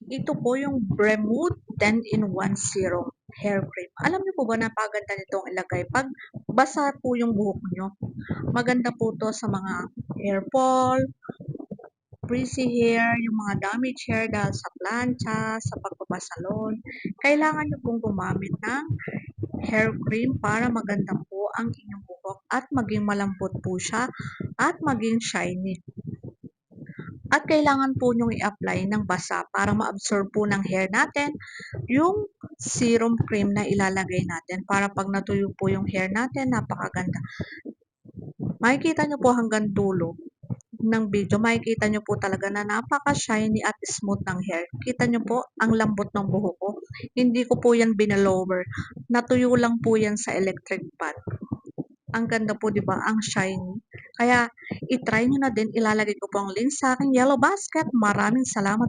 Ito po yung Bremwood 10-in-1 Serum Hair Cream. Alam niyo po ba napakaganda nitong ilagay 'pag basa po yung buhok niyo. Maganda po 'to sa mga hair fall, frizzy hair, yung mga damaged hair dahil sa plancha, sa pagpapasalon. Kailangan niyo pong gumamit ng hair cream para maganda po ang inyong buhok at maging malambot po siya at maging shiny. At kailangan po niyong i-apply ng basa para ma-absorb po ng hair natin yung serum cream na ilalagay natin para 'pag natuyo po yung hair natin napakaganda. Makikita niyo po hanggang dulo ng video, makikita niyo po talaga na napaka-shiny at smooth ng hair. Kita niyo po ang lambot ng buhok ko. Hindi ko po yan binalower. Natuyo lang po yan sa electric pan. Ang ganda po 'di ba, ang shiny. Kaya i-try niyo na din, ilalagay ko po ang link sa aking yellow basket. Maraming salamat.